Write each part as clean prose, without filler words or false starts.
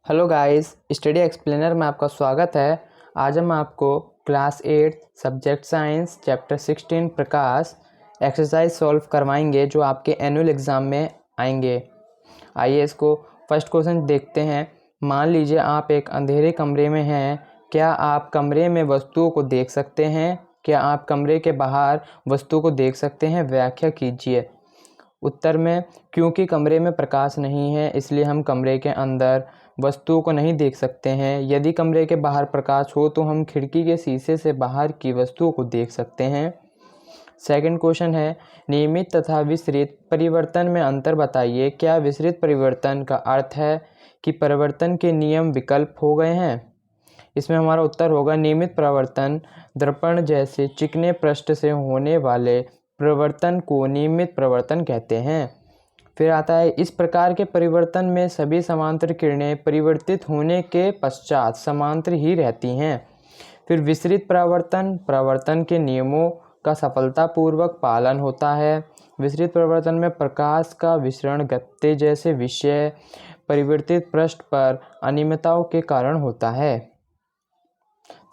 Hello guys, study explainer में आपका स्वागत है। आज हम आपको क्लास 8 सब्जेक्ट साइंस चैप्टर 16 प्रकाश एक्सरसाइज सॉल्व करवाएंगे जो आपके एनुअल एग्ज़ाम में आएंगे। आइए इसको फर्स्ट क्वेश्चन देखते हैं। मान लीजिए आप एक अंधेरे कमरे में हैं। क्या आप कमरे में वस्तुओं को देख सकते हैं? क्या आप कमरे के बाहर वस्तुओं को देख सकते हैं? व्याख्या कीजिए। उत्तर में क्योंकि कमरे में प्रकाश नहीं है इसलिए हम कमरे के अंदर वस्तुओं को नहीं देख सकते हैं। यदि कमरे के बाहर प्रकाश हो तो हम खिड़की के शीशे से बाहर की वस्तुओं को देख सकते हैं। सेकंड क्वेश्चन है, नियमित तथा विसरित परिवर्तन में अंतर बताइए। क्या विसरित परिवर्तन का अर्थ है कि परिवर्तन के नियम विकल्प हो गए हैं? इसमें हमारा उत्तर होगा नियमित परिवर्तन दर्पण जैसे चिकने पृष्ठ से होने वाले परिवर्तन को नियमित परिवर्तन कहते हैं। फिर आता है, इस प्रकार के परिवर्तन में सभी समांतर किरणें परिवर्तित होने के पश्चात समांतर ही रहती हैं। फिर विसरित परिवर्तन के नियमों का सफलतापूर्वक पालन होता है। विसरित परिवर्तन में प्रकाश का विसरण गत्ते जैसे विषय परिवर्तित पृष्ठ पर अनियमितताओं के कारण होता है।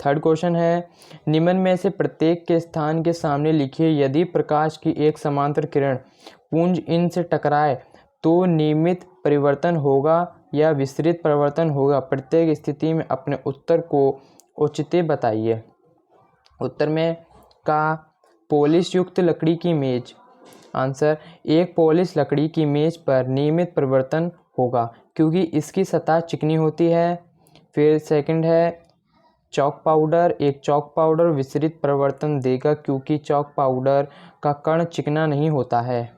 थर्ड क्वेश्चन है, निम्न में से प्रत्येक के स्थान के सामने लिखिए। यदि प्रकाश की एक समांतर किरण पुंज इनसे टकराए तो नियमित परिवर्तन होगा या विसरित परिवर्तन होगा? प्रत्येक स्थिति में अपने उत्तर को औचित्य बताइए। उत्तर में का पॉलिश युक्त लकड़ी की मेज। आंसर, एक पॉलिश लकड़ी की मेज पर नियमित परिवर्तन होगा क्योंकि इसकी सतह चिकनी होती है। फिर सेकंड है, चॉक पाउडर। एक चॉक पाउडर विसरित परिवर्तन देगा क्योंकि चॉक पाउडर का कण चिकना नहीं होता है।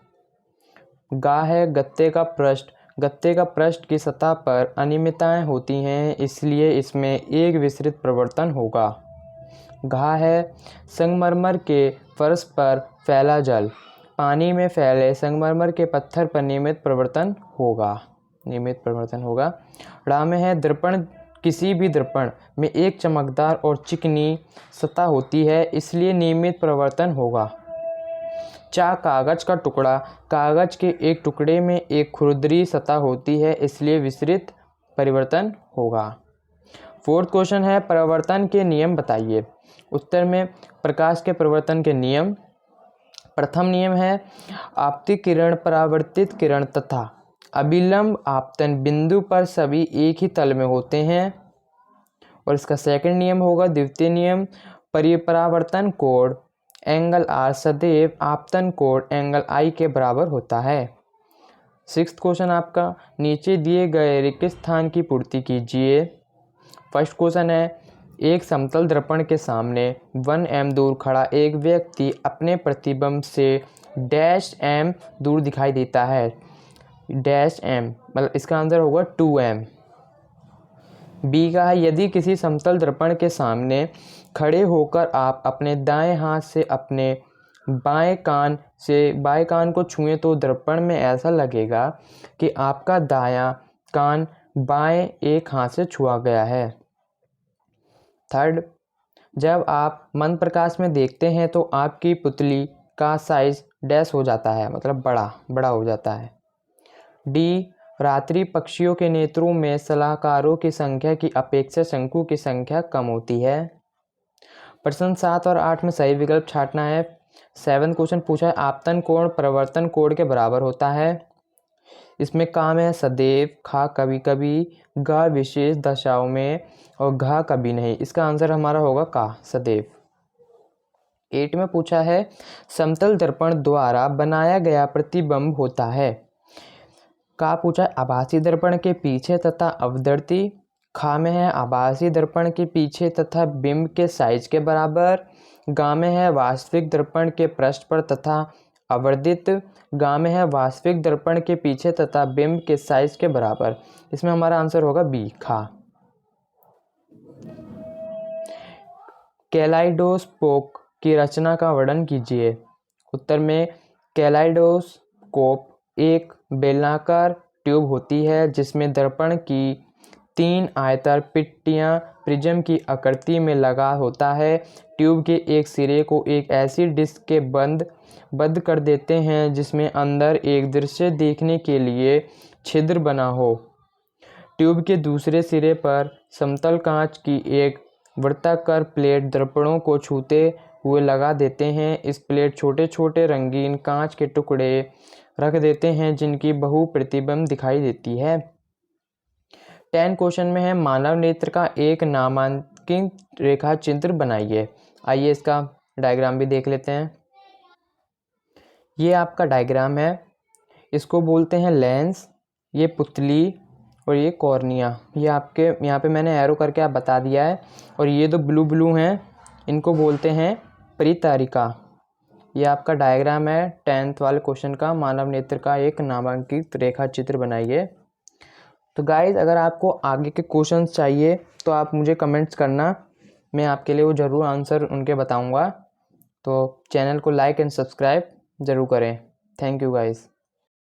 गा है गत्ते का पृष्ठ। गत्ते का पृष्ठ की सतह पर अनियमितताएं होती हैं इसलिए इसमें एक विसरित परिवर्तन होगा। घा है संगमरमर के फर्श पर फैला जल। पानी में फैले संगमरमर के पत्थर पर नियमित परिवर्तन होगा। ड़ा में है दर्पण। किसी भी दर्पण में एक चमकदार और चिकनी सतह होती है इसलिए नियमित परिवर्तन होगा। चा कागज का टुकड़ा। कागज के एक टुकड़े में एक खुरदरी सतह होती है इसलिए विसरित परिवर्तन होगा। फोर्थ क्वेश्चन है, परिवर्तन के नियम बताइए। उत्तर में प्रकाश के परिवर्तन के नियम। प्रथम नियम है, आपतित किरण परावर्तित किरण तथा अभिलंब आपतन बिंदु पर सभी एक ही तल में होते हैं। और इसका सेकंड नियम होगा द्वितीय नियम, परावर्तन कोण एंगल आर सदैव आपतन कोण एंगल आई के बराबर होता है। सिक्स्थ क्वेश्चन आपका, नीचे दिए गए रिक्त स्थान की पूर्ति कीजिए। फर्स्ट क्वेश्चन है, एक समतल दर्पण के सामने 1 m दूर खड़ा एक व्यक्ति अपने प्रतिबिंब से डैश m दूर दिखाई देता है। डैश m मतलब इसका आंसर होगा 2m। बी का है, यदि किसी समतल दर्पण के सामने खड़े होकर आप अपने दाएं हाथ से अपने बाएं कान को छुएं तो दर्पण में ऐसा लगेगा कि आपका दायां कान बाएं एक हाथ से छुआ गया है। थर्ड, जब आप मंद प्रकाश में देखते हैं तो आपकी पुतली का साइज डैश हो जाता है, मतलब बड़ा हो जाता है। डी, रात्रि पक्षियों के नेत्रों में सलाहकारों की संख्या की अपेक्षा शंकु की संख्या कम होती है। प्रश्न 7 और 8 में सही विकल्प छांटना है। 7 क्वेश्चन पूछा है, आपतन कोण परिवर्तन कोण के बराबर होता है। इसमें काम है सदैव, खा कभी कभी, गा विशेष दशाओं में और घा कभी नहीं। इसका आंसर हमारा होगा का सदैव। 8 में पूछा है, समतल दर्पण द्वारा बनाया गया प्रतिबिंब होता है। का पूछा है आभासी दर्पण के पीछे तथा अवधर्ती। खा में है आभासी दर्पण के पीछे तथा बिंब के साइज के बराबर। गा में है वास्तविक दर्पण के पृष्ठ पर तथा अवर्धित। गा में है वास्तविक दर्पण के पीछे तथा बिंब के साइज के बराबर। इसमें हमारा आंसर होगा बी खा। कैलाइडोस्कोप की रचना का वर्णन कीजिए। उत्तर में कैलाइडोस्कोप एक बेलनाकार ट्यूब होती है जिसमें दर्पण की 3 आयताकार पट्टियां प्रिज्म की आकृति में लगा होता है। ट्यूब के एक सिरे को एक ऐसी डिस्क के बंद कर देते हैं जिसमें अंदर एक दृश्य देखने के लिए छिद्र बना हो। ट्यूब के दूसरे सिरे पर समतल कांच की एक वृत्ताकार प्लेट दर्पणों को छूते हुए लगा देते हैं। इस प्लेट छोटे छोटे रंगीन कांच के टुकड़े रख देते हैं जिनकी बहु प्रतिबिंब दिखाई देती है। 10 क्वेश्चन में है मानव नेत्र का एक नामांकित रेखा चित्र बनाइए। आइए इसका डायग्राम भी देख लेते हैं। ये आपका डायग्राम है, इसको बोलते हैं लेंस, ये पुतली और ये कॉर्निया। ये आपके यहाँ पे मैंने एरो करके आप बता दिया है। और ये तो ब्लू ब्लू हैं, इनको बोलते हैं परितारिका। ये आपका डायग्राम है 10th वाले क्वेश्चन का, मानव नेत्र का एक नामांकित रेखा चित्र बनाइए। तो गाइज अगर आपको आगे के क्वेश्चंस चाहिए तो आप मुझे कमेंट्स करना, मैं आपके लिए वो ज़रूर आंसर उनके बताऊंगा। तो चैनल को लाइक एंड सब्सक्राइब ज़रूर करें। Thank you guys.